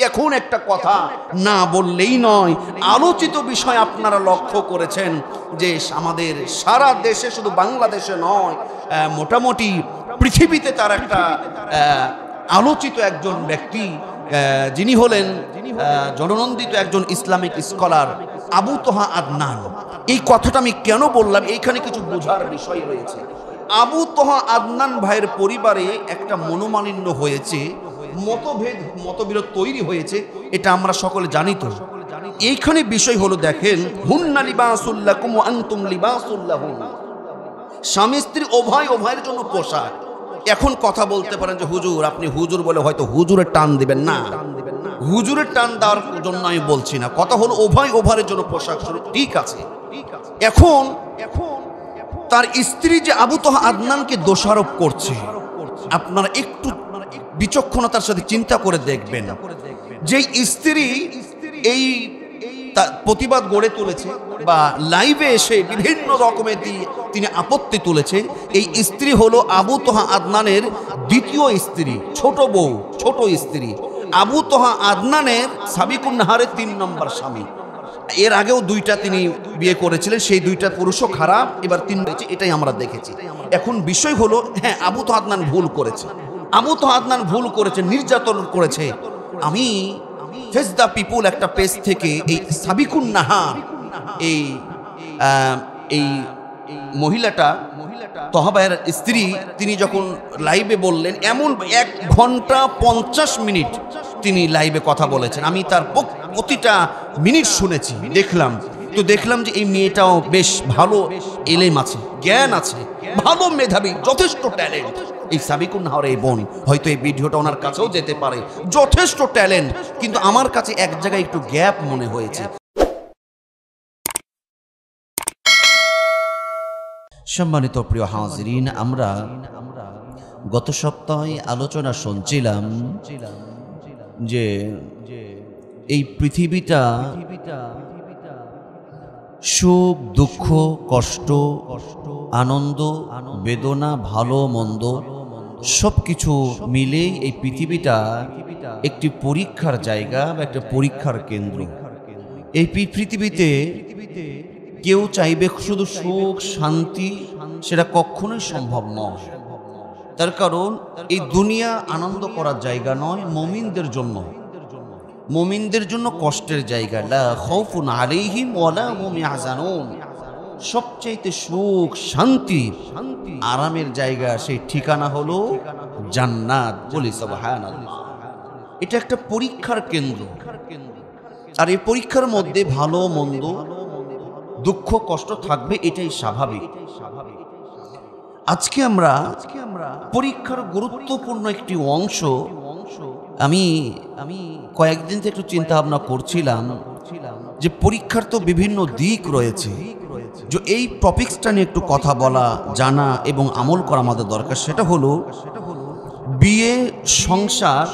এখন একটা কথা না বললেই নয়, আলোচিত বিষয় আপনারা লক্ষ্য করেছেন যে আমাদের সারা দেশে, শুধু বাংলাদেশে নয়, মোটামুটি পৃথিবীতে তার একটা আলোচিত একজন ব্যক্তি, যিনি হলেন জননন্দিত একজন ইসলামিক স্কলার আবু তোহা আদনান। এই কথাটা আমি কেন বললাম, এইখানে কিছু বোঝার বিষয় রয়েছে। আবু তোহা আদনান ভাইয়ের পরিবারে একটা মনোমালিন্য হয়েছে, মতবিরোধ তৈরি হয়েছে, এটা আমরা সকলে জানি। তো এইখানে বিষয় হলো, দেখেন, হুন্না লিবাসুল্লাকুম ওয়া আনতুম লিবাসুল্লাহুন, স্বামী স্ত্রী উভয়ের জন্য পোশাক। এখন কথা বলতে পারেন যে হুজুর, আপনি হুজুর বলে হয়তো হুজুরের টান দিবেন না, হুজুরের টান দেওয়ার জন্য আমি বলছি না, কথা হলো উভয়ের জন্য পোশাক, ঠিক আছে। এখন তার স্ত্রী যে আবু তোহা আদনানকে দোষারোপ করছে, আপনারা একটু বিচক্ষণতার সাথে চিন্তা করে দেখবেন, যে স্ত্রী এই প্রতিবাদ গড়ে তুলেছে বা লাইভে এসে বিভিন্ন রকমের তিনি আপত্তি তুলেছে, এই স্ত্রী হলো আবু তোহা আদনানের দ্বিতীয় স্ত্রী, ছোট বউ, ছোট স্ত্রী। আবু তোহা আদনানের সাবিকুন নাহারের 3 নম্বর স্বামী। এর আগেও 2টা তিনি বিয়ে করেছিলেন, সেই 2টা পুরুষও খারাপ, এবার 3 হয়েছে, এটাই আমরা দেখেছি। এখন বিষয় হলো, হ্যাঁ, আবু তোহা আদনান ভুল করেছে, আবু তোহা আদনান ভুল করেছে, নির্যাতন করেছে। আমি ফেস দ্য পিপুল একটা পেজ থেকে এই সাবিকুন নাহার, এই মহিলাটা তোহাবায়ের স্ত্রী, তিনি যখন লাইভে বললেন, এমন 1 ঘন্টা 50 মিনিট তিনি লাইভে কথা বলেছেন। আমি তার প্রতিটা মিনিট শুনেছি, দেখলাম যে এই মেয়েটাও বেশ ভালো এলেম আছে, জ্ঞান আছে, ভালো মেধাবী, যথেষ্ট ট্যালেন্ট। এই সাবিকুন নাহার এই বোন, হয়তো এই ভিডিওটা ওনার কাছেও যেতে পারে, যথেষ্ট ট্যালেন্ট, কিন্তু আমার কাছে এক জায়গায় একটু গ্যাপ মনে হয়েছে। সম্মানিত প্রিয় হাজিরিন, আমরা গত সপ্তাহে আলোচনা শুনছিলাম যে এই পৃথিবীটা সুখ দুঃখ, কষ্ট, আনন্দ, বেদনা, ভালো মন্দ সব কিছু মিলেই এই পৃথিবীটা একটি পরীক্ষার জায়গা বা একটা পরীক্ষার কেন্দ্র। এই পৃথিবীতে কেউ চাইবে শুধু সুখ শান্তি, সেটা কখনোই সম্ভব নয়। তার কারণ এই দুনিয়া আনন্দ করার জায়গা নয়, মুমিনদের জন্য কষ্টের জায়গা। লা খাউফুন আলাইহিম ওয়ালা হুম ইয়াহজানুন, সবচাইতে সুখ শান্তি আরামের জায়গা, সেই ঠিকানা হলো জান্নাত। বলি সুবহানাল্লাহ। এটা একটা পরীক্ষার কেন্দ্র, আর এই পরীক্ষার মধ্যে ভালো মন্দ, দুঃখ কষ্ট থাকবে, এটাই স্বাভাবিক। আজকে আমরা পরীক্ষার গুরুত্বপূর্ণ একটি অংশ, আমি কয়েকদিন থেকে একটু চিন্তা ভাবনা করছিলাম যে পরীক্ষার তো বিভিন্ন দিক রয়েছে, যে এই টপিকসটা নিয়ে একটু কথা বলা, জানা এবং আমল করা আমাদের দরকার। সেটা হলো বিয়ে, সংসার,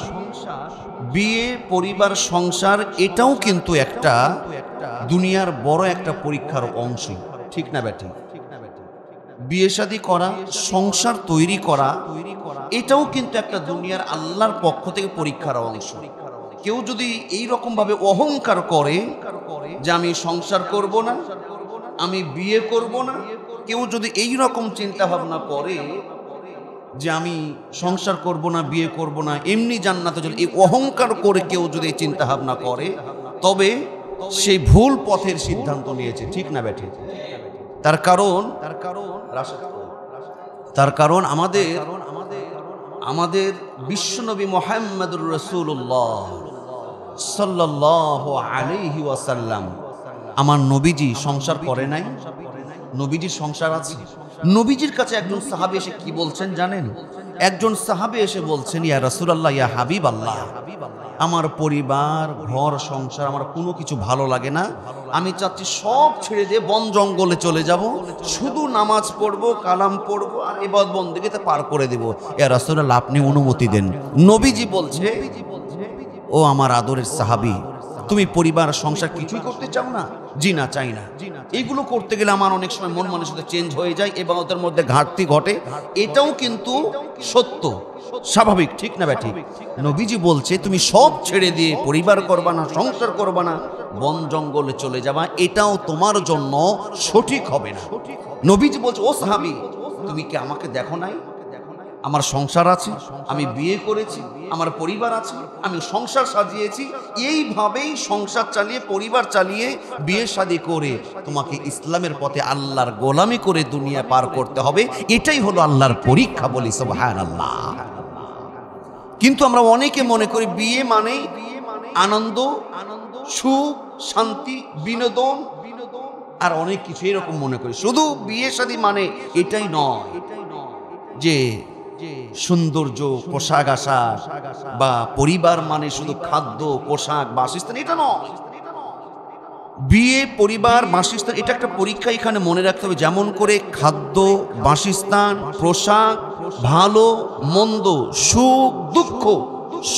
বিয়ে, পরিবার, সংসার, এটাও কিন্তু একটা দুনিয়ার বড় একটা পরীক্ষার অংশ, ঠিক না বেটি? বিয়ে শাদী করা, সংসার তৈরি করা, এটাও কিন্তু একটা দুনিয়ার আল্লাহর পক্ষ থেকে পরীক্ষার অংশ। কেউ যদি এই রকম ভাবে অহংকার করে যে আমি সংসার করব না, আমি বিয়ে করব না, কেউ যদি এই রকম চিন্তা ভাবনা করে যে আমি সংসার করব না, বিয়ে করব না, এমনি জান্নাতে চলে, এই অহংকার করে কেউ যদি চিন্তা ভাবনা করে, তবে সেই ভুল পথের সিদ্ধান্ত নিয়েছে, ঠিক না বেঠে? তার কারণ আমাদের বিশ্বনবী মুহাম্মদুর রাসূলুল্লাহ সাল্লাল্লাহু আলাইহি ওয়াসাল্লাম, আমার নবীজি সংসার করে নাই, নবীজির সংসার আছে। নবীজির কাছে একজন সাহাবী এসে কি বলছেন জানেন? একজন সাহাবী এসে বলছেন, ইয়া রাসূলুল্লাহ, ইয়া হাবিবাল্লাহ, আমার পরিবার, ঘর, সংসার, আমার কোনো কিছু ভালো লাগে না, আমি চাচ্ছি সব ছেড়ে দিয়ে বন জঙ্গলে চলে যাব, শুধু নামাজ পড়বো, কালাম পড়বো আর ইবাদত বন্দেগিতে পার করে দেব। ইয়া রাসূলুল্লাহ, আপনি অনুমতি দেন। নবীজি বলছে, ও আমার আদরের সাহাবী, তুমি পরিবার সংসার কিছুই করতে চাও না? জি না, চাই না। এইগুলো করতে গেলে আমার অনেক সময় মন মানসিকতা চেঞ্জ হয়ে যায় এবং ওদের মধ্যে ঘাটতি ঘটে, এটাও কিন্তু সত্য। স্বাভাবিক, ঠিক না ব্যাঠিক? নবীজি বলছে তুমি সব ছেড়ে দিয়ে পরিবার করবা না, সংসার করবা না, বন জঙ্গলে চলে যাবা, এটাও তোমার জন্য সঠিক হবে না। নবীজি বলছে, ও সাহাবী, তুমি কি আমাকে দেখো নাই? আমার সংসার আছে, আমি বিয়ে করেছি, আমার পরিবার আছে, আমি সংসার সাজিয়েছি, এইভাবেই সংসার চালিয়ে, পরিবার চালিয়ে, বিয়ে শাদী করে তোমাকে ইসলামের পথে আল্লাহর গোলামি করে দুনিয়া পার করতে হবে। এটাই হলো আল্লাহর পরীক্ষা, বলি সুবহানাল্লাহ। কিন্তু আমরা অনেকে মনে করি বিয়ে মানে আনন্দ, সুখ, শান্তি, বিনোদন আর অনেক কিছু এরকম মনে করি। শুধু বিয়ে শাদী মানে এটাই নয় যে সৌন্দর্য, পোশাক আশাক, বা পরিবার মানে শুধু খাদ্য, পোশাক, বাসস্থান, এটা নয়। বিয়ে, পরিবার, বাসস্থান এটা একটা পরীক্ষা। এখানে মনে রাখতে হবে, যেমন করে খাদ্য, বাসস্থান, পোশাক, ভালো মন্দ, সুখ দুঃখ,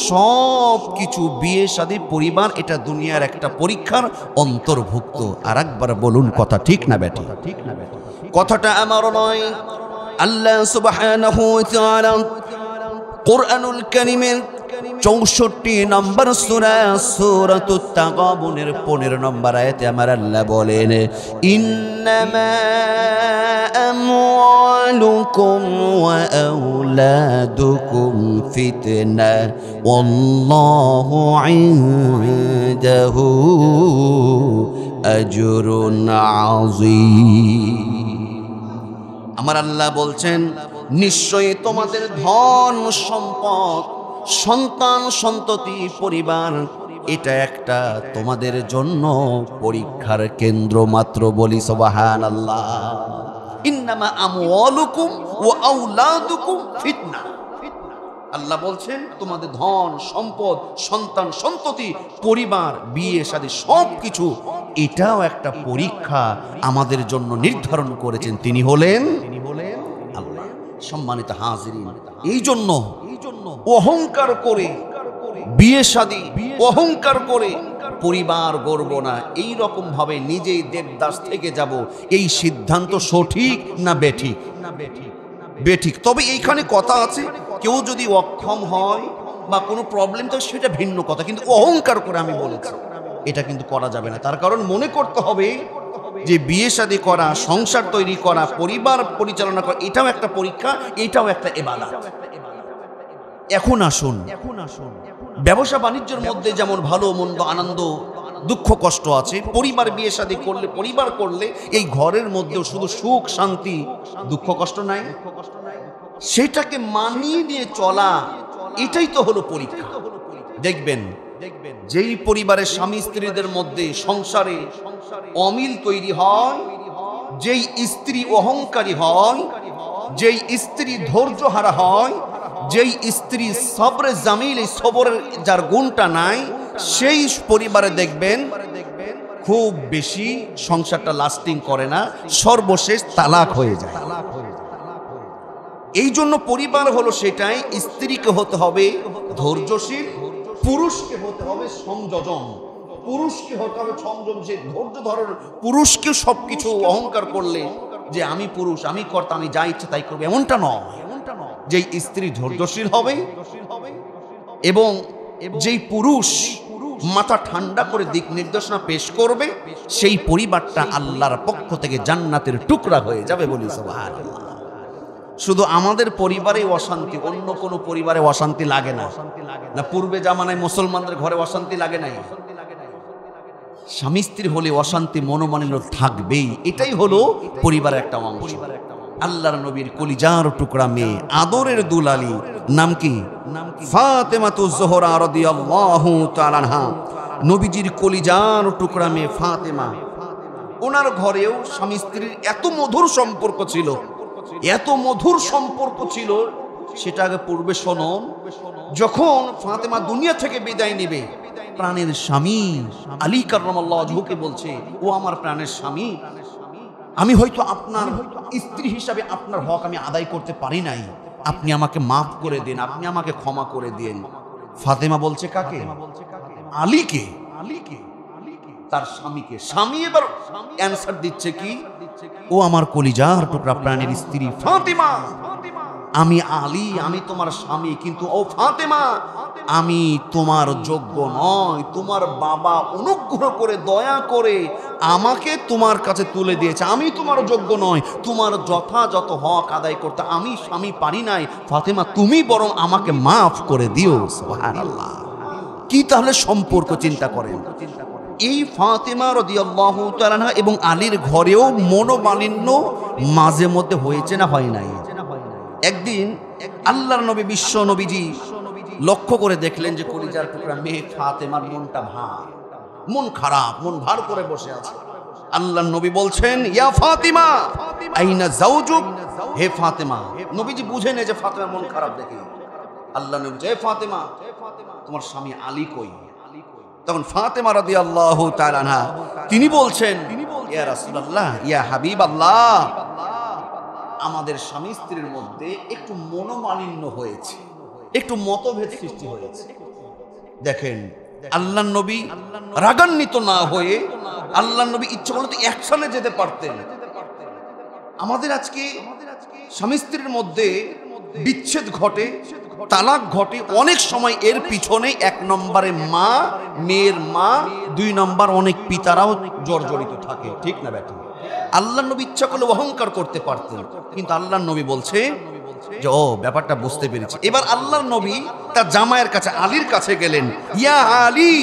সব কিছু, বিয়ে শাদী, পরিবার, এটা দুনিয়ার একটা পরীক্ষার অন্তর্ভুক্ত। আর একবার বলুন, কথা ঠিক না বেটি? কথাটা আমারও নয়, আল্লাহ সুবহানাহু ওয়া তাআলা কুরআনুল কারীমের 64 নম্বর সূরা সূরাতুত তাগাবুনের 15 নম্বর আয়াতে আমার আল্লাহ বলেন, ইন্নামা আমওয়ালুকুম ওয়া আওলাদুকুম ফিতনা ওয়াল্লাহু ইনদাহু আজরুন আযীম। আমার আল্লাহ বলছেন, নিশ্চয়ই তোমাদের ধন সম্পদ, সন্তান সন্ততি, পরিবার, এটা একটা তোমাদের জন্য পরীক্ষার কেন্দ্র মাত্র, বলি সুবহানাল্লাহ। ইন্নামা আমওয়ালুকুম ওয়া আওলাদুকুম ফিতনা। আল্লাহ বলছেন তোমাদের ধন সম্পদ, সন্তান সন্ততি, পরিবার, বিয়ে শাদী, সব কিছু এটাও একটা পরীক্ষা আমাদের জন্য নির্ধারণ করেছেন। তিনি হলেন আল্লাহ। সম্মানিত হাজিরিন, এই জন্য অহংকার করে বিয়ে শাদী, অহংকার করে পরিবার গড়ব না, এই রকম ভাবে নিজেই দেবদাস থেকে যাব, এই সিদ্ধান্ত সঠিক না বেঠিক? বেঠিক। তবে এইখানে কথা আছে, কেউ যদি অক্ষম হয় বা কোনো প্রবলেম থাকে সেটা ভিন্ন কথা, কিন্তু অহংকার করে আমি বলেছি এটা কিন্তু করা যাবে না। তার কারণ মনে করতে হবে যে বিয়ে শাদী করা, সংসার তৈরি করা, পরিবার পরিচালনা করা, এটাও একটা পরীক্ষা, এটাও একটা ইবাদত। এখন আসুন, ব্যবসা বাণিজ্যের মধ্যে যেমন ভালো মন্দ, আনন্দ, দুঃখ, কষ্ট আছে। পরিবার, বিয়ে শাদী করলে, পরিবার করলে এই ঘরের মধ্যেও শুধু সুখ শান্তি, দুঃখ কষ্ট নাই। সেটাকে মানিয়ে নিয়ে চলা, এটাই তো হলো পরীক্ষা। দেখবেন যেই পরিবারের স্বামী স্ত্রীদের মধ্যে সংসারে অমিল তৈরি হয়, যেই স্ত্রী অহংকারী হয়, যেই স্ত্রী ধৈর্য হারা হয়, যেই স্ত্রী সবরে জামিল, এই সবরের যার গুণটা নাই, সেই পরিবারে দেখবেন খুব বেশি সংসারটা লাস্টিং করে না, সর্বশেষ তালাক হয়ে যায়। এই জন্য পরিবার হলো সেটাই, স্ত্রীকে হতে হবে ধৈর্যশীল, পুরুষকে হতে হবে সংযম, পুরুষকে হতে হবে সংযমশীল, ধৈর্য ধরার। পুরুষকে সবকিছু অহংকার করলে যে আমি পুরুষ, আমি কর্তা, আমি যা ইচ্ছে তাই করবো, এমনটা নয়। যেই স্ত্রী ধৈর্যশীল হবে এবং যেই পুরুষ মাথা ঠান্ডা করে দিক নির্দেশনা পেশ করবে, সেই পরিবারটা আল্লাহর পক্ষ থেকে জান্নাতের টুকরা হয়ে যাবে, বলি সুবহানাল্লাহ। শুধু আমাদের পরিবারে অশান্তি, অন্য কোনো পরিবারে অশান্তি লাগে না? না পূর্বে জামানায় মুসলমানদের ঘরে অশান্তি লাগে নাই? স্বামী স্ত্রী হলে অশান্তি মনোমালিন্য থাকবেই, এটাই হলো পরিবারের একটা অংশ। আল্লাহর নবীর কলিজার টুকরা মেয়ে, আদরের দুলালি, নাম কি? ফাতেমাতুজ জোহরা রাদিয়াল্লাহু তাআলা আনহা। নবীজির কলিজার টুকরা মেয়ে ফাতেমা, ওনার ঘরেও স্বামী স্ত্রীর এত মধুর সম্পর্ক ছিল, এত মধুর সম্পর্ক ছিল, সেটা আগে পূর্বে শুনুন। যখন ফাতেমা দুনিয়া থেকে বিদায় নেবে, প্রাণের স্বামী আলী কাররামাল্লাহু ওয়াজহুকে বলছে, ও আমার প্রাণের স্বামী, আমি হয়তো আপনার স্ত্রী হিসাবে আপনার হক আমি আদায় করতে পারি নাই, আপনি আমাকে মাফ করে দিন, আপনি আমাকে ক্ষমা করে দিন। ফাতেমা বলছে কাকে? আলীকে, তার স্বামীকে। স্বামী এবার অ্যানসার দিচ্ছে কি? ও আমার কলিজার টুকরা প্রাণের স্ত্রী ফাতেমা, আমি আলী, আমি তোমার স্বামী, কিন্তু ও ফাতেমা আমি তোমার যোগ্য নয়। তোমার বাবা অনুগ্রহ করে দয়া করে আমাকে তোমার কাছে তুলে দিয়েছে, আমি তোমার যোগ্য নয়। তোমার যথাযথ হক আদায় করতে আমি স্বামী পারি নাই। ফাতেমা তুমি বরং আমাকে মাফ করে দিও। সুবহানাল্লাহ। কি তাহলে সম্পর্ক চিন্তা করেন। এই ফাতেমা রাদিয়াল্লাহু তাআলা আনহা এবং আলীর ঘরেও মনোমালিন্য মাঝে মধ্যে হয়েছে না হয় নাই? একদিন আল্লাহর নবী বিশ্ব নবীজি লক্ষ্য করে দেখলেন যে কলিজার টুকরা মেয়ে ফাতেমার মনটা ভার, মন খারাপ, মন ভার করে বসে আছে। আল্লাহর নবী বলছেন, ইয়া ফাতিমা আইনা যাওজুক, হে ফাতেমা। নবীজি বুঝে নেয় যে ফাতেমার মন খারাপ দেখে। আল্লাহর নবী বলছে, হে ফাতেমা তোমার স্বামী আলী কই? তখন ফাতেমা রাদিয়াল্লাহু তাআলা আনহা তিনি বলছেন, ইয়া রাসূলুল্লাহ, ইয়া হাবিবাল্লাহ, আমাদের স্বামী স্ত্রীর মধ্যে একটু মনোমালিন্য হয়েছে, একটু মতভেদ সৃষ্টি হয়েছে। দেখেন আল্লাহর নবী রাগান্বিত না হয়ে আল্লাহর নবী ইচ্ছা করলে তো অ্যাকশনে যেতে পারতেন। আমাদের আজকে স্বামী স্ত্রীর মধ্যে বিচ্ছেদ ঘটে, তালাক ঘটে, অনেক সময় এর পিছনে এক নম্বরে মা, মেয়ের মা, দুই নম্বর অনেক পিতারাও জর্জরিত থাকে, ঠিক না ব্যাটা? আল্লাহর নবী ইচ্ছা করলে অহংকার করতে পারতেন, কিন্তু আল্লাহর নবী বলছে যে ও ব্যাপারটা বুঝতে পেরেছি। এবার আল্লাহর নবী তার জামাইয়ের কাছে আলীর কাছে গেলেন, ইয়া আলী,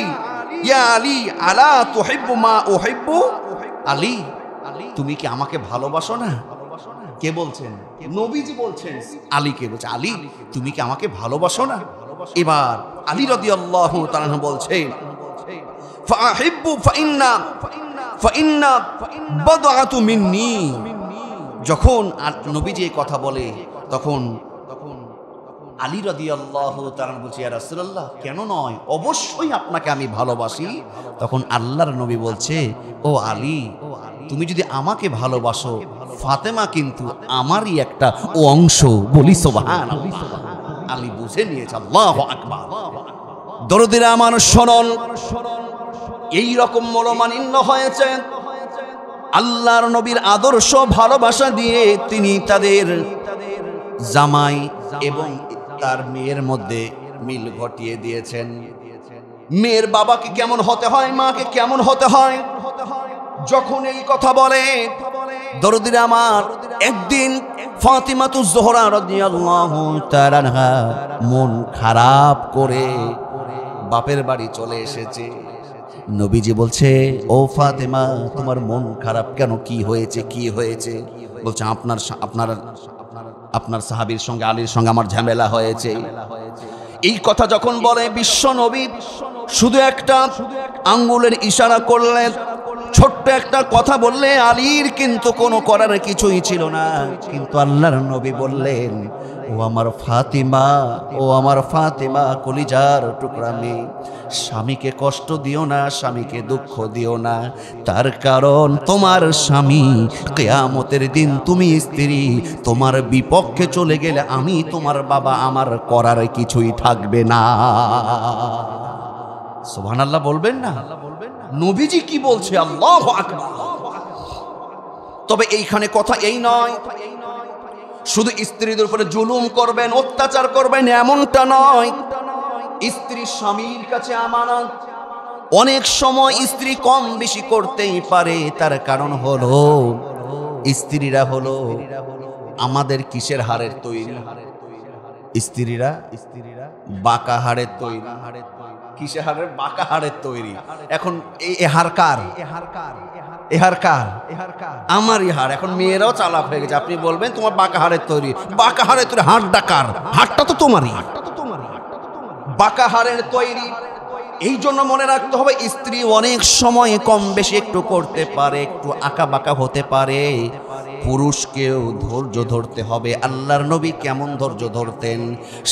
ইয়া আলী, আলা তুহিব্বু মা উহিব্বু? আলী তুমি কি আমাকে ভালোবাসো না? কে বলছেন? নবীজি বলছেন আলীকে, বলছে আলী তুমি কি আমাকে ভালোবাসো না? এবার আলী রাদিয়াল্লাহু তাআলা বলছেন, ফাহিব্বু ফাইন্না বাদআতু মিন্নি। যখন নবীজি এই কথা বলে তখন আলী রাদিয়াল্লাহু তাআলা বলছে, ইয়া রাসূলুল্লাহ, কেন নয়, অবশ্যই আপনাকে আমি ভালোবাসি। তখন আল্লাহর নবী বলছে, ও আলী তুমি যদি আমাকে ভালোবাসো, ফাতেমা কিন্তু আমারই একটা অংশ। বলি সুবহানাল্লাহ। আলী বুঝে নিয়েছে। আল্লাহু আকবার। দরদিরা আমার শুনুন, এই রকম মনোমালিন্য হয়েছে। আল্লাহর নবীর আদর্শ ভালোবাসা দিয়ে তিনি তাদের জামাই এবং তার মেয়ের মধ্যে মিল ঘটিয়ে দিয়েছেন। মেয়ের বাবাকে কেমন হতে হয়, মাকে কেমন হতে হয়, যখন এই কথা বলে দরদির আমার, একদিন ফাতিমাতুজ জোহরা রাদিয়াল্লাহু তাআলা আনহা মন খারাপ করে বাপের বাড়ি চলে এসেছে। নবীজি বলছে, ও ফাতেমা তোমার মন খারাপ কেন, কি হয়েছে, কি হয়েছে? বলছে আপনার সাহাবীর সঙ্গে আলীর সঙ্গে আমার ঝামেলা হয়েছে। এই কথা যখন বলে বিশ্ব নবী শুধু একটা আঙ্গুলের ইশারা করলেন, ছোট্ট একটা কথা বললে আলীর কিন্তু কোনো করার কিছুই ছিল না। কিন্তু আল্লাহর নবী বললেন, ও আমার ফাতিমা, ও আমার ফাতিমা, কলিজার টুকরা মেয়ে, স্বামীকে কষ্ট দিও না, স্বামীকে দুঃখ দিও না। তার কারণ তোমার স্বামী কিয়ামতের দিন, তুমি স্ত্রী, তোমার বিপক্ষে চলে গেলে আমি তোমার বাবা, আমার করার কিছুই থাকবে না। সুবহানাল্লাহ বলবেন না? নবীজি কি বলছে? আল্লাহু আকবার। তবে এইখানে কথা এই নয় শুধু স্ত্রীদের উপরে জুলুম করবেন, অত্যাচার করবেন, এমনটা নয়। স্ত্রী স্বামীর কাছে আমানত। অনেক সময় স্ত্রী কম বেশি করতেই পারে, তার কারণ হলো স্ত্রীরা হলো আমাদের কিসের হাড়ের তৈরি? স্ত্রীরা বাঁকা হাড়ের তৈরি। কিসের হাড়ের? বাঁকা হাড়ের তৈরি। এখন এই হাড় কার? এ হাড় কার? আমারই হাড়। এখন মেয়েরাও চালাক হয়ে গেছে। আপনি বলবেন তোমার বাঁকা হাড়ের তৈরি, বাঁকা হাড়ের তৈরি, হাড়টা কার? হাড়টা তো তোমারই, বাঁকা হাড়ের তৈরি। এই জন্য মনে রাখতে হবে, স্ত্রী অনেক সময় কম বেশি একটু করতে পারে, একটু আঁকা বাঁকা হতে পারে। পুরুষকেও ধৈর্য ধরতে হবে। আল্লাহর নবী কেমন ধৈর্য ধরতেন?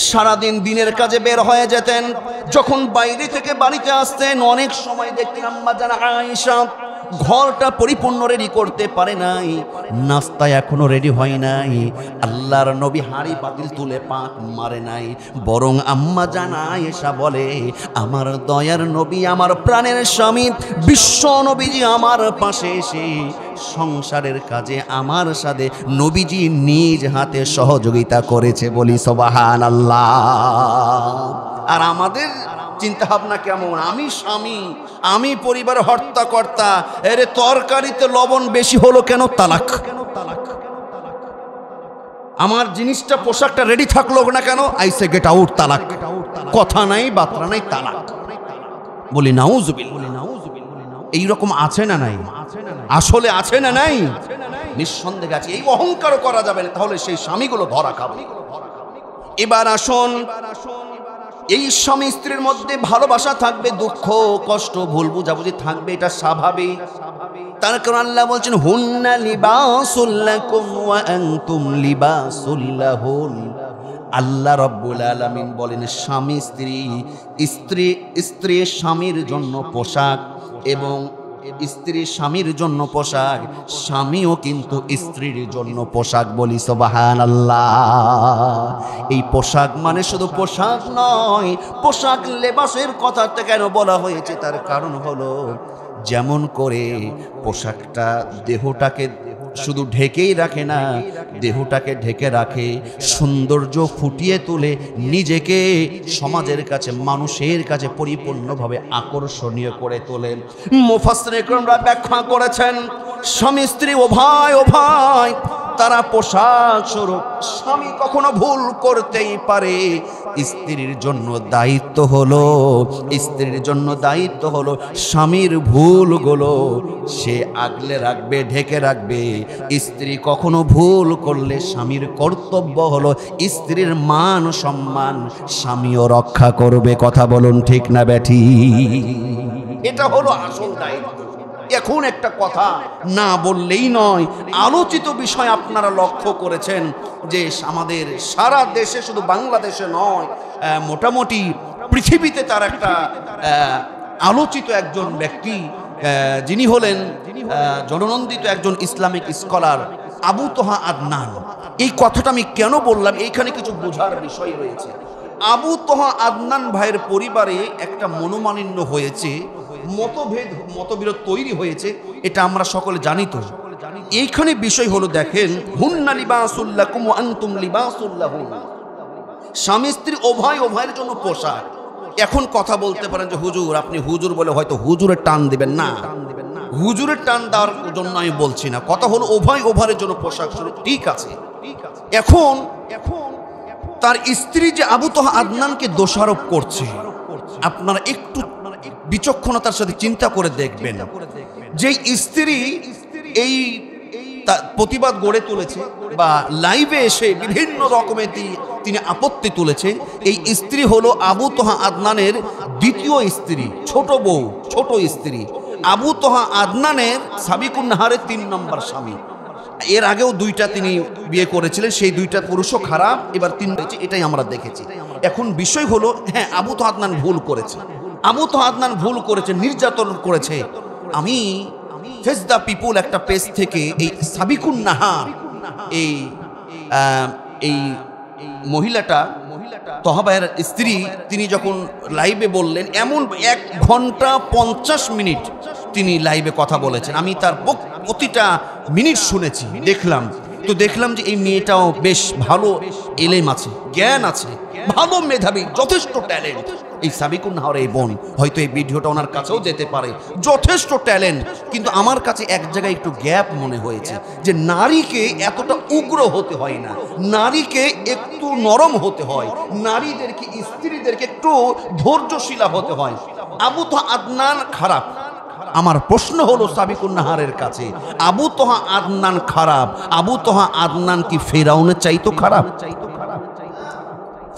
সারাদিন দিনের কাজে বের হয়ে যেতেন, যখন বাইরে থেকে বাড়িতে আসতেন অনেক সময় দেখতেন আম্মা জান আয়েশা ঘরটা পরিপূর্ণ রেডি করতে পারে নাই, নাস্তা এখনো রেডি হয় নাই, আল্লাহর নবী হাঁড়ি পাতিল তুলে পাক মারে নাই। বরং আম্মা জান আয়েশা বলে, আমার দয়ার নবী, আমার প্রাণের স্বামী বিশ্ব নবীজি আমার পাশে এসে সংসারের কাজে আমার সাথে নবীজি নিজ হাতে সহযোগিতা করেছে, বলি সুবহানাল্লাহ। আর আমাদের চিন্তা ভাবনা কেমন? আমি স্বামী, আমি পরিবার হর্তাকর্তা, এর তরকারিতে লবণ বেশি হলো কেন? তালাক। আমার জিনিসটা পোশাকটা রেডি থাকলো না কেন? আইসে গেট আউট, তালাক। কথা নাই বার্তা নাই, তালাক। বলি নাউজুবিল্লাহ। এইরকম আছে না নাই? আসলে আছে না নাই? নিঃসন্দেহে আছে। এই অহংকার করা যাবে না, তাহলে সেই স্বামীগুলো ধরা খাবে। এবার আসুন, এই স্বামী স্ত্রীর মধ্যে ভালোবাসা থাকবে, দুঃখ কষ্ট ভুল বুঝাবুঝি থাকবে, এটা স্বাভাবিক। তার কারণ আল্লাহ বলছেন হুন্না লিবাসুল লাকুম ওয়া আনতুম লিবাসুল লাহুন। আল্লাহ রাব্বুল আলামিন বলেন স্বামী স্ত্রী স্বামীর জন্য পোশাক, এবং স্ত্রী স্বামীর জন্য পোশাক, স্বামীও কিন্তু স্ত্রীর জন্য পোশাক, বলি সুবহানাল্লাহ। এই পোশাক মানে শুধু পোশাক নয়, পোশাক লেবাসের কথাটা কেন বলা হয়েছে? তার কারণ হলো যেমন করে পোশাকটা দেহটাকে শুধু ঢেকেই রাখে না, দেহটাকে ঢেকে রাখে, সৌন্দর্য ফুটিয়ে তুলে নিজেকে সমাজের কাছে মানুষের কাছে পরিপূর্ণভাবে আকর্ষণীয় করে তোলে। মুফাসসিরিন ইকরামরা ব্যাখ্যা করেছেন স্বামী স্ত্রী উভয় তারা পোশাক স্বরূপ। স্বামী কখনো ভুল করতেই পারে, স্ত্রীর জন্য দায়িত্ব হলো স্বামীর ভুলগুলো সে আগলে রাখবে, ঢেকে রাখবে। স্ত্রী কখনো ভুল করলে স্বামীর কর্তব্য হলো স্ত্রীর মান সম্মান স্বামীও রক্ষা করবে। কথা বলুন ঠিক না ব্যাঠি? এটা হলো আসল দায়িত্ব। এখন একটা কথা না বললেই নয়, আলোচিত বিষয় আপনারা লক্ষ্য করেছেন যে আমাদের সারা দেশে, শুধু বাংলাদেশে নয়, মোটামুটি পৃথিবীতে তার একটা আলোচিত একজন ব্যক্তি, যিনি হলেন জননন্দিত একজন ইসলামিক স্কলার আবু তোহা আদনান। এই কথাটা আমি কেন বললাম, এইখানে কিছু বোঝার বিষয় রয়েছে। আবু তোহা আদনান ভাইয়ের পরিবারে একটা মনোমালিন্য হয়েছে, মতবিরোধ তৈরি হয়েছে, এটা আমরা সকলে জানি। তো এইখানে বিষয় হলো, দেখেন হুন্না লিবাসুল লাকুম ওয়া আনতুম লিবাসুল লাহুন। স্বামী স্ত্রী উভয়ের জন্য পোশাক। এখন কথা বলতে পারেন যে হুজুর, আপনি হুজুর বলে হয়তো হুজুরের টান দিবেন না, হুজুরের টান দেওয়ার জন্য আমি বলছি না। কথা হলো উভয়ের জন্য পোশাক স্বরূপ, ঠিক আছে। এখন তার স্ত্রী যে আবু তোহা আদনানকে দোষারোপ করছে, আপনারা একটু বিচক্ষণতার সাথে চিন্তা করে দেখবেন, যে স্ত্রী এই প্রতিবাদ গড়ে তুলেছে বা লাইভে এসে বিভিন্ন রকমের তিনি আপত্তি তুলেছে। এই স্ত্রী হলো আবু তোহা আদনানের দ্বিতীয় স্ত্রী, ছোট বউ, ছোট স্ত্রী। আবু তোহা আদনানের সাবিকুন নাহারের 3 নম্বর স্বামী। এর আগেও 2টা তিনি বিয়ে করেছিলেন, সেই 2টা পুরুষও খারাপ, এবার 3 হয়েছে, এটাই আমরা দেখেছি। এখন বিষয় হলো, হ্যাঁ, আবু তোহা আদনান ভুল করেছে, নির্যাতন করেছে। আমি ফেস দ্য পিপুল একটা পেজ থেকে এই সাবিকুন নাহার, এই মহিলাটা তোহা ভাইয়ের স্ত্রী, তিনি যখন লাইভে বললেন, এমন 1 ঘন্টা 50 মিনিট তিনি লাইভে কথা বলেছেন। আমি তার প্রতিটা মিনিট শুনেছি, দেখলাম যে এই মেয়েটাও বেশ ভালো এলেম আছে, জ্ঞান আছে, ভালো মেধাবী, যথেষ্ট ট্যালেন্ট। এই সাবিকুন নাহার এই বোন, হয়তো এই ভিডিওটা ওনার কাছেও যেতে পারে, যথেষ্ট ট্যালেন্ট। কিন্তু আমার কাছে এক জায়গায় একটু গ্যাপ মনে হয়েছে, যে নারীকে এতটা উগ্র হতে হয় না, নারীকে একটু নরম হতে হয়, নারীদেরকে, স্ত্রীদেরকে একটু ধৈর্যশীলা হতে হয়। আবু তোহা আদনান খারাপ। আমার প্রশ্ন হলো সাবিকুন নাহারের কাছে, আবু তোহা আদনান খারাপ, আবু তোহা আদনান কি ফেরাউনের চাইতো খারাপ?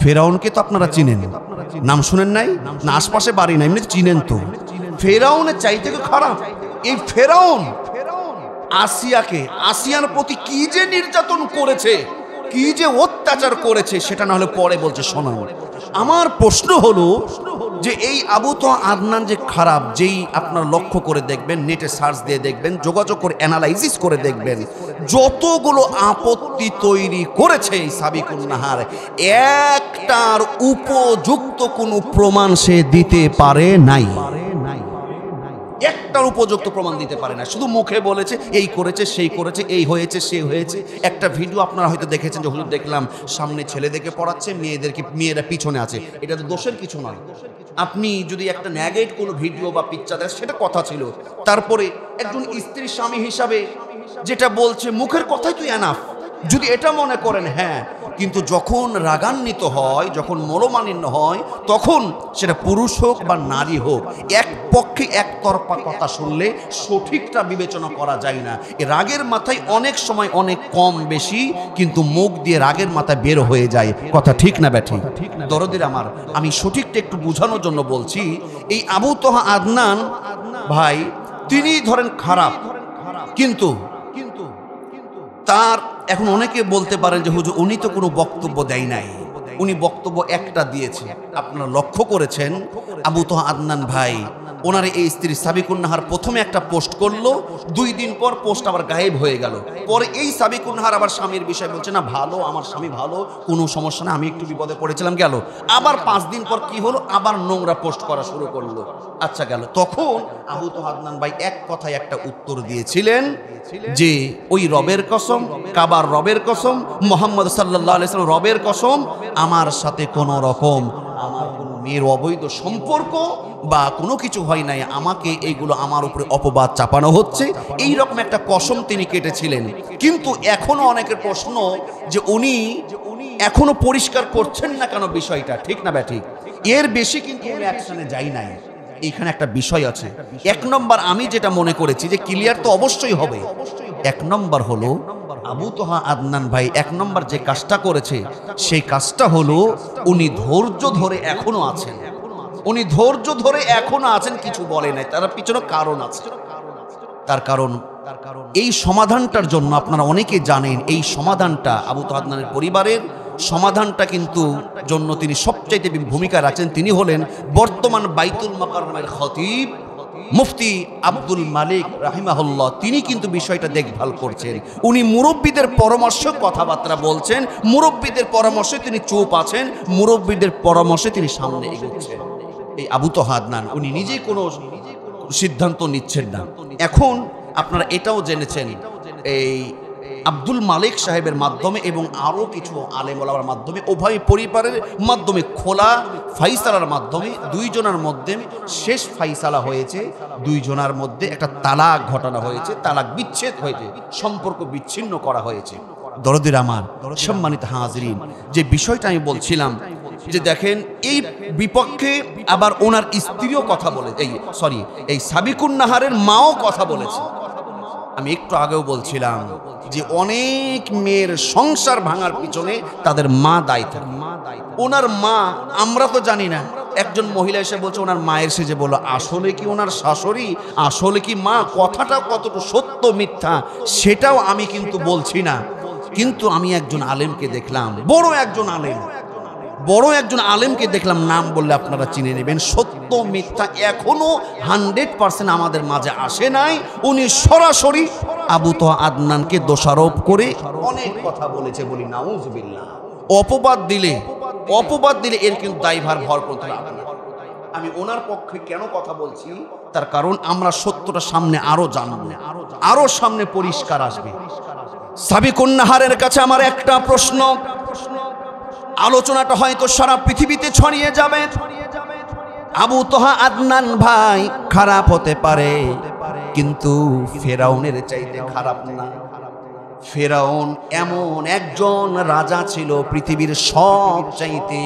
ফেরাউনকে তো আপনারা চিনেন, নাম শুনেন নাই না? আশপাশে বাড়ি না, এমনি চিনেন তো। ফেরাউনের চাইতে কি খারাপ? এই ফেরাউন আসিয়ার প্রতি কি যে নির্যাতন করেছে, কি যে অত্যাচার করেছে, সেটা না হলে পরে বলছে শোনান। আমার প্রশ্ন হলো যে এই আবু তোহা আদনান যে খারাপ, যেই আপনারা লক্ষ্য করে দেখবেন, নেটে সার্চ দিয়ে দেখবেন, যোগাযোগ করে অ্যানালাইসিস করে দেখবেন, যতগুলো আপত্তি তৈরি করেছে এই সাবিকুন নাহার, একটার উপযুক্ত কোনো প্রমাণ সে দিতে পারে নাই। একটার উপযুক্ত প্রমাণ দিতে পারে না, শুধু মুখে বলেছে এই করেছে সেই করেছে, এই হয়েছে সে হয়েছে। একটা ভিডিও আপনারা হয়তো দেখেছেন যে হুজুর দেখলাম সামনে ছেলেদেরকে পড়াচ্ছে, মেয়েরা পিছনে আছে, এটা তো দোষের কিছু নয়। আপনি যদি একটা নেগেট কোনো ভিডিও বা পিকচার দেখেন সেটা কথা ছিল, তারপরে একজন স্ত্রী স্বামী হিসাবে যেটা বলছে মুখের কথাই তো এনাফ, যদি এটা মনে করেন হ্যাঁ। কিন্তু যখন রাগান্বিত হয়, যখন মনোমালিন্য হয়, তখন সেটা পুরুষ হোক বা নারী হোক, এক পক্ষে একতরফা কথা শুনলে সঠিকটা বিবেচনা করা যায় না। এ রাগের মাথায় অনেক সময় অনেক কম বেশি, কিন্তু মুখ দিয়ে রাগের মাথায় বের হয়ে যায়, কথা ঠিক না ব্যাঠি? দরদের আমার, আমি সঠিকটা একটু বোঝানোর জন্য বলছি। এই আবু তোহা আদনান ভাই তিনি ধরেন খারাপ, কিন্তু তার এখন অনেকে বলতে পারেন যে হুজুর উনি তো কোনো বক্তব্য দেয় নাই, উনি বক্তব্য একটা দিয়েছে। আপনারা লক্ষ্য করেছেন আবু তোহা আদনান ভাই ওনার এই স্ত্রী সাবিকুন নাহার প্রথমে একটা পোস্ট করলো, 2 দিন পর পোস্ট আবার গায়েব হয়ে গেল। পরে এই সাবিকুন নাহার আবার স্বামীর বিষয় বলছে, না ভালো, আমার স্বামী ভালো, কোনো সমস্যা না, আমি একটু বিপদে পড়েছিলাম, গেল। আবার 5 দিন পর কি হলো, আবার নোংরা পোস্ট করা শুরু করলো। আচ্ছা গেল, তখন আবু তোহা আদনান ভাই এক কথায় একটা উত্তর দিয়েছিলেন যে ওই রবের কসম, কাবার রবের কসম, মুহাম্মদ সাল্লাল্লাহু আলাইহি ওয়াসাল্লাম রবের কসম, আমার সাথে কোনো রকম আমার কোনো মেয়ের অবৈধ সম্পর্ক বা কোনো কিছু হয় নাই, আমাকে এইগুলো আমার উপরে অপবাদ চাপানো হচ্ছে, এই রকম একটা কসম তিনি কেটেছিলেন। কিন্তু এখনো অনেকের প্রশ্ন যে উনি এখনো পরিষ্কার করছেন না কেন বিষয়টা, ঠিক না ব্যাঠিক? এর বেশি কিন্তু উনি অ্যাকশনে যাই নাই। এখানে একটা বিষয় আছে। 1 নম্বর আমি যেটা মনে করেছি যে ক্লিয়ার তো অবশ্যই হবে। 1 নম্বর হলো আবু তোহা আদনান ভাই 1 নম্বর যে কাজটা করেছে সেই কাজটা হলো উনি ধৈর্য ধরে এখনো আছেন, উনি ধৈর্য ধরে এখনো আছেন, কিছু বলে নাই, তার পিছনে কারণ আছে। তার কারণ এই সমাধানটার জন্য আপনারা অনেকে জানেন, এই সমাধানটা আবু তোহা আদনানের পরিবারের সমাধানটা কিন্তু জন্য তিনি সবচাইতে ভূমিকা রাখছেন। তিনি হলেন বর্তমান বাইতুল মুকাররমের খতিব মুফতি আব্দুল মালিক রাহিমাহুল্লাহ। তিনি কিন্তু বিষয়টা দেখভাল করছেন, উনি মুরব্বীদের পরামর্শ কথাবার্তা বলছেন, মুরব্বীদের পরামর্শে তিনি চুপ আছেন, মুরব্বীদের পরামর্শে তিনি সামনে এগোচ্ছেন। এই আবু তোহা আদনান উনি নিজেই কোনো সিদ্ধান্ত নিচ্ছেন না। এখন আপনারা এটাও জেনেছেন এই আব্দুল মালিক সাহেবের মাধ্যমে এবং আরও কিছু আলেম ওলামার মাধ্যমে, উভয় পরিবারের মাধ্যমে খোলা ফাইসালার মাধ্যমে 2 জনের মধ্যে শেষ ফাইসালা হয়েছে। 2 জনের মধ্যে একটা তালাক ঘটানো হয়েছে, তালাক বিচ্ছেদ হয়েছে, সম্পর্ক বিচ্ছিন্ন করা হয়েছে। দরদের আমার সম্মানিত হাজরিন, যে বিষয়টা আমি বলছিলাম যে দেখেন এই বিপক্ষে আবার ওনার স্ত্রীও কথা বলে, এই সাবিকুন নাহারের মাও কথা বলেছে। আমি একটু আগেও বলছিলাম যে অনেক মেয়ের সংসার ভাঙার পিছনে তাদের মা দায়ী থাকে। ওনার মা আমরা তো জানি না, একজন মহিলা এসে বলছে ওনার মায়ের সে যে বলল আসলে কি ওনার শাশুড়ি, আসলে কি মা, কথাটা কতটুকু সত্য মিথ্যা সেটাও আমি কিন্তু বলছি না। কিন্তু আমি একজন আলেমকে দেখলাম, বড় একজন আলেমকে দেখলাম, নাম বললে আপনারা চিনে নেবেন। সত্য মিথ্যা এখনো 100% আমাদের মাঝে আসে নাই। উনি সরাসরি আবু তোহা আদনানকে দোষারোপ করে অনেক কথা বলেছে, বলি নাউজুবিল্লাহ। অপবাদ দিলে এর কিন্তু দায়ভার ভর করতে হবে না। আমি ওনার পক্ষে কেন কথা বলছি, তার কারণ আমরা সত্যটা সামনে আরো জানবো, আরো সামনে পরিষ্কার আসবে। সাবিকুন নাহারের কাছে আমার একটা প্রশ্ন, আলোচনাটা হয়তো সারা পৃথিবীতে ছড়িয়ে যাবে। আবু তোহা আদনান ভাই খারাপ হতে পারে, কিন্তু ফেরাউনের চাইতে খারাপ না। ফেরাউন এমন একজন রাজা ছিল, পৃথিবীর সব চাইতে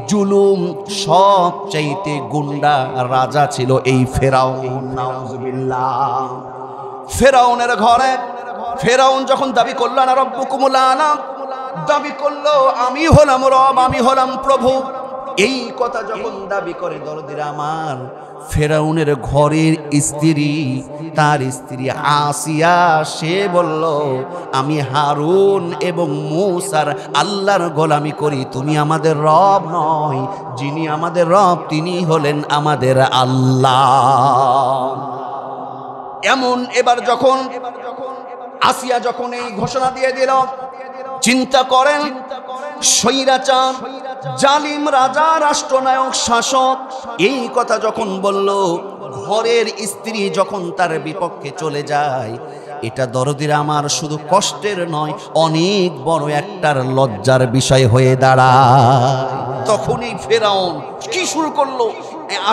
জুলুম, সব চাইতে গুন্ডা রাজা ছিল এই ফেরাউন। নাউজুবিল্লাহ। ফেরাউনের ঘরে ফেরাউন যখন দাবি করল না রব্বুকুমুল আলা, দাবি করলো আমি হলাম রব, আমি হলাম প্রভু, এই কথা যখন দাবি করে দরদিরা আমার, ফেরাউনের ঘরের স্ত্রী, তার স্ত্রী আসিয়া, সে বলল আমি হারুন এবং মূসার আল্লাহর গোলামি করি, তুমি আমাদের রব নয়, যিনি আমাদের রব তিনি হলেন আমাদের আল্লাহ। এমন এবার যখন আসিয়া যখন এই ঘোষণা দিয়ে দিল, চিন্তা করেন স্বৈরাচার জালিম রাজা, রাষ্ট্রনায়ক, শাসক এই কথা যখন বলল, ঘরের স্ত্রী যখন তার বিপক্ষে চলে যায়, এটা দরদির আমার শুধু কষ্টের নয়, অনেক বড় একটার লজ্জার বিষয় হয়ে দাঁড়ায়। তখন এই ফেরাউন কি শুরু করলো?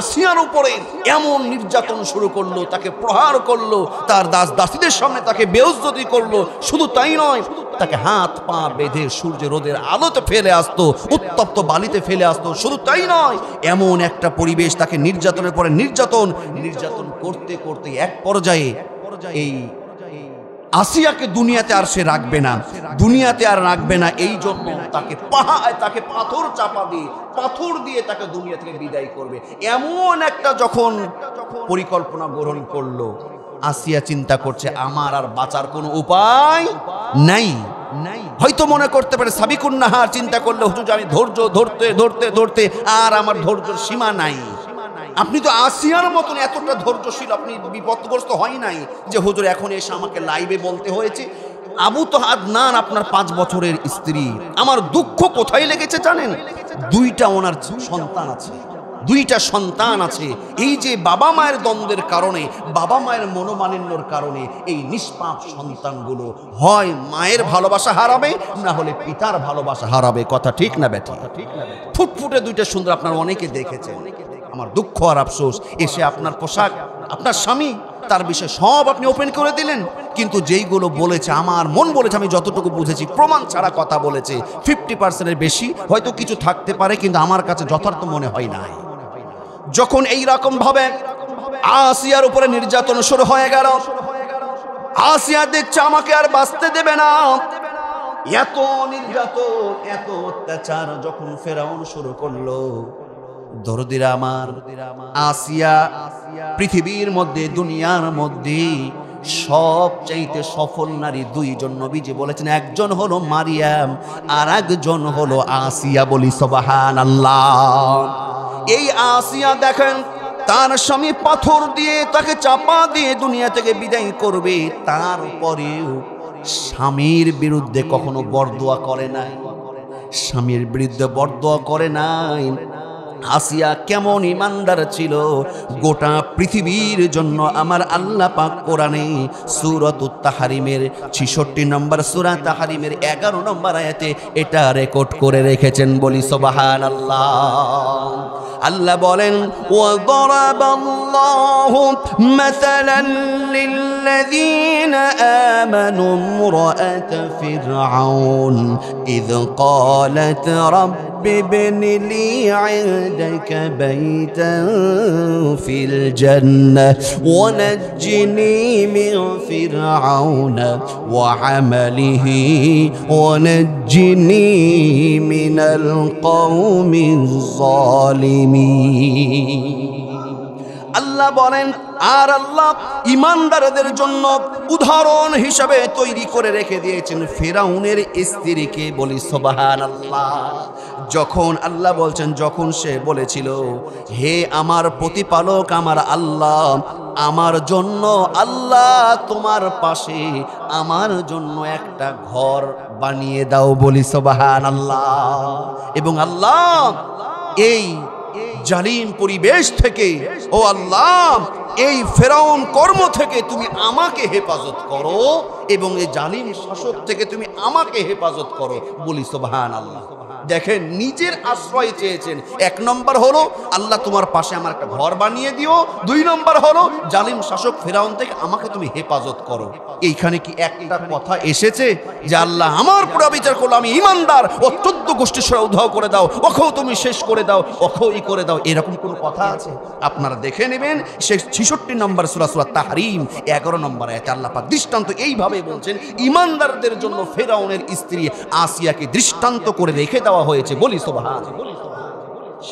আসিয়ার উপরে এমন নির্যাতন শুরু করলো, তাকে প্রহার করলো, তার দাস দাসীদের সামনে তাকে বেইজ্জতি করলো। শুধু তাই নয়, তাকে হাত পা বেঁধে সূর্যের রোদের আলোতে ফেলে আসতো, উত্তপ্ত বালিতে ফেলে আসতো। শুধু তাই নয়, এমন একটা পরিবেশ, তাকে নির্যাতনের পরে নির্যাতন করতে করতে এক পর্যায়ে এই আসিয়াকে দুনিয়াতে আর সে রাখবে না, দুনিয়াতে আর রাখবে না। এই জন্য তাকে পাথর চাপা দিয়ে, পাথর দিয়ে তাকে দুনিয়া থেকে বিদায় করবে। এমন একটা যখন পরিকল্পনা গ্রহণ করলো, আসিয়া চিন্তা করছে আমার আর বাঁচার কোনো উপায় নাই। হয়তো মনে করতে পারে সাবিকুন নাহার চিন্তা করলে, হুজুর আমি ধৈর্য ধরতে ধরতে ধরতে আর আমার ধৈর্যের সীমা নাই। আপনি তো আসিয়ার মতন এতটা ধৈর্যশীল, আপনি বিপদগ্রস্ত হয় নাই যে হুজুর এখন এসে আমাকে লাইভে বলতে হয়েছে। আবু আদনান আপনার 5 বছরের স্ত্রী। আমার দুঃখ কোথায় লেগেছে জানেন? দুইটা ওনার সন্তান আছে। এই যে বাবা মায়ের দ্বন্দ্বের কারণে, বাবা মায়ের মনোমালিন্যর কারণে এই নিষ্পাপ সন্তানগুলো হয় মায়ের ভালোবাসা হারাবে, না হলে পিতার ভালোবাসা হারাবে। কথা ঠিক না বেঠিক? ফুটফুটে দুইটা সুন্দর, আপনারা অনেকে দেখেছেন। আমার দুঃখ আর আফসোস, এসে আপনার পোশাক, আপনার স্বামী, তার বিষয়ে সব আপনি ওপেন করে দিলেন, কিন্তু যেইগুলো বলেছে, আমার মন বলেছে, আমি যতটুকু বুঝেছি প্রমাণ ছাড়া কথা বলেছে। 50%-এর বেশি হয়তো কিছু থাকতে পারে, কিন্তু আমার কাছে যথার্থ মনে হয় না। যখন এই রকম ভাবে আসিয়ার উপরে নির্যাতন শুরু হয়ে গেল, আসিয়া দেখছে আমাকে আর বাঁচতে দেবে না। এত নির্যাতন, এত অত্যাচার যখন ফেরাউন শুরু করলো, দরদিরা আমার, আসিয়া পৃথিবীর মধ্যে, দুনিয়ার মধ্যে সবচাইতে সফল নারী দুইজন নবীজি বলেছেন, একজন হলো মারিয়াম আর একজন হলো আসিয়া। বলি সুবহানাল্লাহ। এই আসিয়া দেখেন, তার স্বামী পাথর দিয়ে তাকে চাপা দিয়ে দুনিয়া থেকে বিদায় করবে, তারপরেও স্বামীর বিরুদ্ধে কখনো বরদোয়া করে নাই, স্বামীর বিরুদ্ধে বরদোয়া করে নাই। আসিয়া কেমন ইমানদার ছিল, গোটা পৃথিবীর জন্য আমার আল্লাহ পাক কোরআনে সূরাতুত তাহরিমের 66 নম্বর সূরা তাহরিমের 11 নম্বর আয়াতে এটা রেকর্ড করে রেখেছেন। বলি সুবহানাল্লাহ। আল্লাহ বলেন, ওয়া দারাবাল্লাহু মাসালান লিল্লাযীনা আমানু ইমরাআত ফিরআউন ইয ক্বালাত রাব্বি ইবনি লি عندك بيتا في الجنة ونجني من فرعون وعمله ونجني من القوم الظالمين। আল্লাহ বলেন, আর আল্লাহ ইমানদারদের জন্য উদাহরণ হিসাবে তৈরি করে রেখে দিয়েছেন ফেরাউনের স্ত্রীকে। বলি সুবহানাল্লাহ। যখন আল্লাহ বলছেন, যখন সে বলেছিল, হে আমার প্রতিপালক, আমার আল্লাহ, আমার জন্য, আল্লাহ তোমার পাশে আমার জন্য একটা ঘর বানিয়ে দাও। বলি সুবহানাল্লাহ। এবং আল্লাহ এই জালিম পরিবেশ থেকে, ও আল্লাহ এই ফেরাউন কর্ম থেকে তুমি আমাকে হেফাজত করো, এবং এই জালিম শাসক থেকে তুমি আমাকে হেফাজত করো। বলি সুবহানাল্লাহ। দেখেন, নিজের আশ্রয় চেয়েছেন। 1 নম্বর হলো আল্লাহ তোমার পাশে আমার একটা ঘর বানিয়ে দিও, 2 নম্বর হলো জালিম শাসক ফেরাউন থেকে আমাকে তুমি হেফাজত করো। এইখানে কি একটা কথা এসেছে যে আল্লাহ আমার পুরো বিচার করলো, আমি ইমানদার, ও 14 গোষ্ঠী সহ উধাও করে দাও, ওকেও তুমি শেষ করে দাও, ওকেও করে দাও, এরকম কোনো কথা আছে? আপনারা দেখে নেবেন, সে 66 নম্বর সূরা তাহরিম 11 নম্বর আয়াতে আল্লাহ পাক দৃষ্টান্ত এইভাবে বলছেন, ইমানদারদের জন্য ফেরাউনের স্ত্রী আসিয়াকে দৃষ্টান্ত করে রেখে দেওয়া হয়েছে। বলি সুবহানাল্লাহ।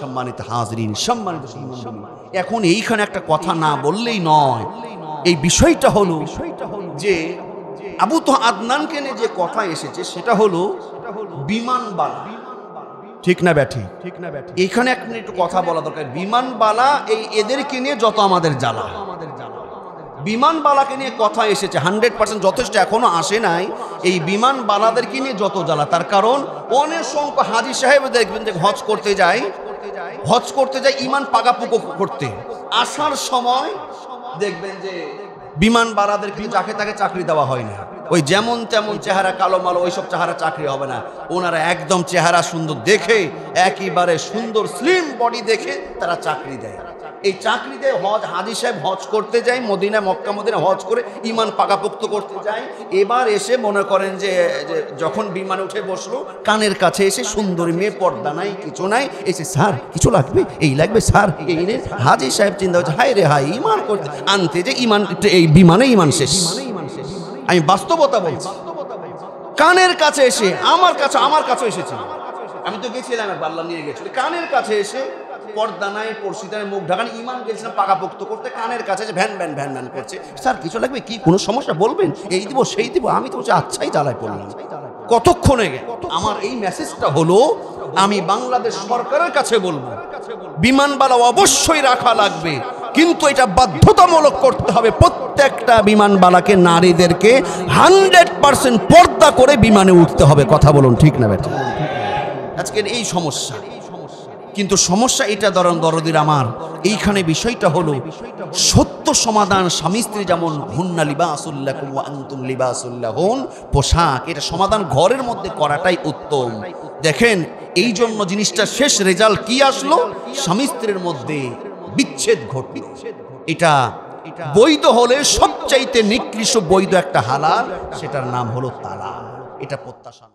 সম্মানিত হাজরিন, সম্মানিত সুধীমণ্ডলী, এখন এইখানে একটা কথা না বললেই নয়। এই বিষয়টা হলো যে আবু আদনানকে নিয়ে যে কথা এসেছে সেটা হলো বিমানবালা। ঠিক না ব্যাঠি? এখানে একটু কথা বলা দরকার। বিমানবালা এদেরকে নিয়ে যত আমাদের জ্বালা, বিমানবালাকে নিয়ে কথা এসেছে 100% যথেষ্ট, এখনো আসে নাই। এই বিমান বালাদেরকে নিয়ে যত জ্বালা। তার কারণ অনেক সংখ্যক হাজী সাহেব দেখবেন যে হজ করতে যায় ইমান পাকাপোক্ত করতে, আসার সময় দেখবেন যে বিমান বালাদেরকে যাকে তাকে চাকরি দেওয়া হয় না। ওই যেমন তেমন চেহারা, কালো মালো ওইসব চেহারা চাকরি হবে না। ওনারা একদম চেহারা সুন্দর দেখে, একেবারে সুন্দর স্লিম বডি দেখে তারা চাকরি দেয়। এই চাকরি দেয় হাজী সাহেব হজ করতে যায় মদিনা, মক্কা মদিনা হজ করে ইমান পাকাপোক্ত করতে যায়। এবার এসে মনে করেন যে যখন বিমানে উঠে বসলো, কানের কাছে এসে সুন্দরী মেয়ে, পর্দা নাই কিছু নাই, এসে স্যার কিছু লাগবে, এই লাগবে স্যার এই নে। হাজী সাহেব চিন্তা হচ্ছে হায় রে হায়, ইমান করতে আনতে যে ইমান, এই বিমানে ইমান শেষ। আমি বাস্তবতা বলছি, কানের কাছে এসে আমার কাছে এসেছে। আমি তো গেছিলাম, বাল্লা নিয়ে গেছিল, কানের কাছে এসে পর্দা নাই, পরিচিতায় মুখ ঢাকান, ইমান গেছিলাম পাকাপোক্ত করতে, কানের কাছে ভ্যান ভ্যান ভ্যান ভ্যান করছে, স্যার কিছু লাগবে কি, কোনো সমস্যা বলবেন, এই দিব সেই দিব। আমি তো বলছি আচ্ছাই জ্বালায় পড়লাম। কতক্ষণে আমার এই মেসেজটা হলো, আমি বাংলাদেশ সরকারের কাছে বলবো বিমানবালা অবশ্যই রাখা লাগবে, কিন্তু এটা বাধ্যতামূলক করতে হবে। প্রত্যেকটা বিমানবালাকে, নারীদেরকে 100% পর্দা করে বিমানে উঠতে হবে। কথা বলুন ঠিক না বেটা? আজকের এই সমস্যা, কিন্তু সমস্যা এটা দরদির আমার, এইখানে বিষয়টা হলো সত্য সমাধান। স্বামী স্ত্রী যেমন হুন্না লিবাসুল লাকুম ওয়া আনতুম লিবাসুল লাহুন, পোশাক, এটা সমাধান ঘরের মধ্যে করাটাই উত্তম। দেখেন এই জন্য জিনিসটা শেষ রেজাল্ট কি আসলো, স্বামী স্ত্রীর মধ্যে বিচ্ছেদ ঘটল। এটা বৈধ হলে সবচাইতে নিকৃষ্ট বৈধ একটা হালাল, সেটার নাম হলো তালাক। এটা প্রত্যাশা।